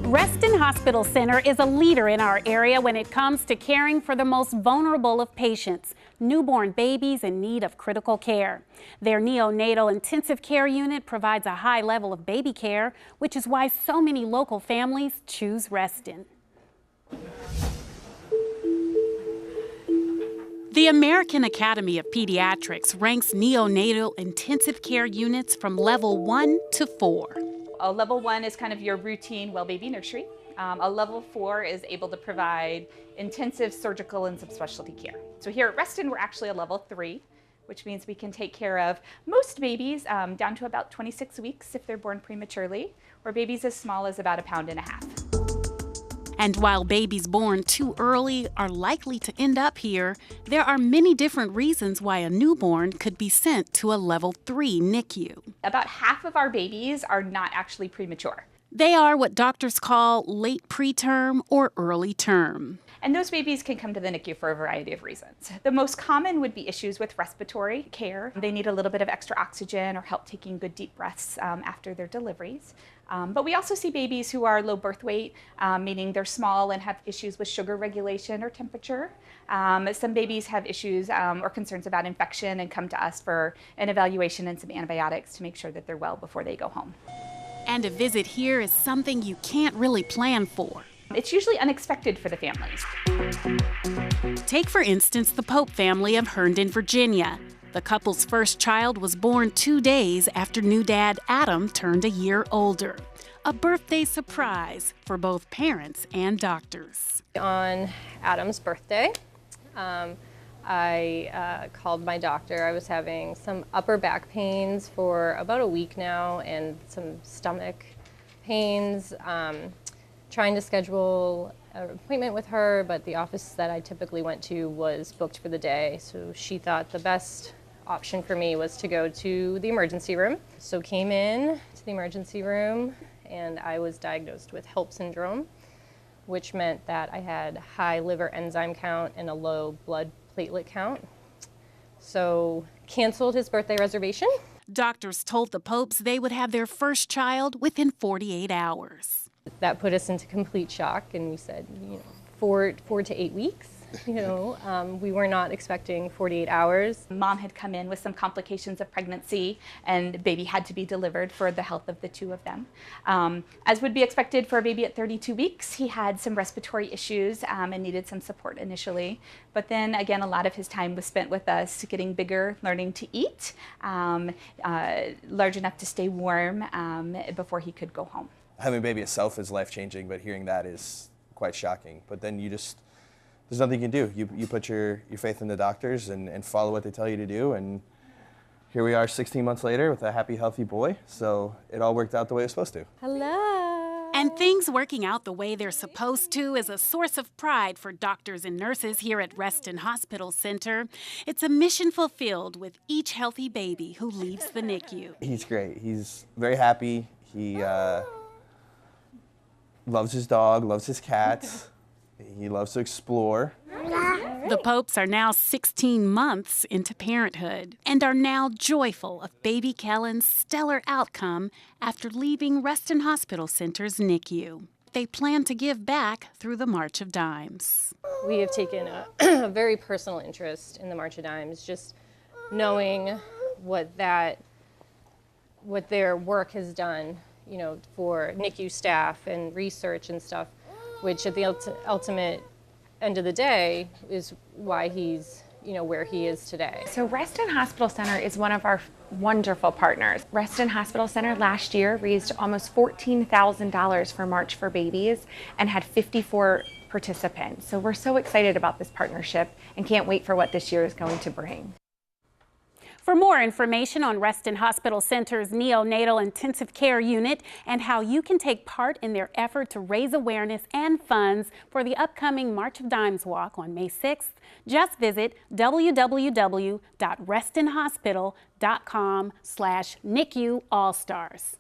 Reston Hospital Center is a leader in our area when it comes to caring for the most vulnerable of patients, newborn babies in need of critical care. Their neonatal intensive care unit provides a high level of baby care, which is why so many local families choose Reston. The American Academy of Pediatrics ranks neonatal intensive care units from level 1 to 4. A level 1 is kind of your routine well baby nursery. A level 4 is able to provide intensive surgical and subspecialty care. So here at Reston, we're actually a level 3, which means we can take care of most babies down to about 26 weeks if they're born prematurely, or babies as small as about 1.5 pounds. And while babies born too early are likely to end up here, there are many different reasons why a newborn could be sent to a level 3 NICU. About half of our babies are not actually premature. They are what doctors call late preterm or early term. And those babies can come to the NICU for a variety of reasons. The most common would be issues with respiratory care. They need a little bit of extra oxygen or help taking good deep breaths after their deliveries. But we also see babies who are low birth weight, meaning they're small and have issues with sugar regulation or temperature. Some babies have issues or concerns about infection and come to us for an evaluation and some antibiotics to make sure that they're well before they go home. And a visit here is something you can't really plan for. It's usually unexpected for the families. Take, for instance, the Pope family of Herndon, Virginia. The couple's first child was born 2 days after new dad Adam turned a year older. A birthday surprise for both parents and doctors. On Adam's birthday, I called my doctor. I was having some upper back pains for about a week now and some stomach pains. Trying to schedule an appointment with her, but the office that I typically went to was booked for the day. So she thought the best option for me was to go to the emergency room. So came in to the emergency room and I was diagnosed with HELLP syndrome, which meant that I had high liver enzyme count and a low blood platelet count. So canceled his birthday reservation. Doctors told the Popes they would have their first child within 48 hours. That put us into complete shock, and we said, 4 to 8 weeks. We were not expecting 48 hours. Mom had come in with some complications of pregnancy, and baby had to be delivered for the health of the two of them. As would be expected for a baby at 32 weeks, he had some respiratory issues and needed some support initially. But then again, a lot of his time was spent with us, getting bigger, learning to eat, large enough to stay warm before he could go home. Having a baby itself is life-changing, but hearing that is quite shocking. But then there's nothing you can do. You put your faith in the doctors and follow what they tell you to do, and here we are 16 months later with a happy, healthy boy. So it all worked out the way it was supposed to. Hello. And things working out the way they're supposed to is a source of pride for doctors and nurses here at Reston Hospital Center. It's a mission fulfilled with each healthy baby who leaves the NICU. He's great. He's very happy. He loves his dog, loves his cats. He loves to explore. The Popes are now 16 months into parenthood and are now joyful of baby Kellen's stellar outcome after leaving Reston Hospital Center's NICU. They plan to give back through the March of Dimes. We have taken a very personal interest in the March of Dimes, just knowing what their work has done, for NICU staff and research and stuff, which at the ultimate end of the day is why he's, where he is today. So Reston Hospital Center is one of our wonderful partners. Reston Hospital Center last year raised almost $14,000 for March for Babies and had 54 participants. So we're so excited about this partnership and can't wait for what this year is going to bring. For more information on Reston Hospital Center's neonatal intensive care unit and how you can take part in their effort to raise awareness and funds for the upcoming March of Dimes walk on May 6th, just visit www.restonhospital.com/NICU All-Stars.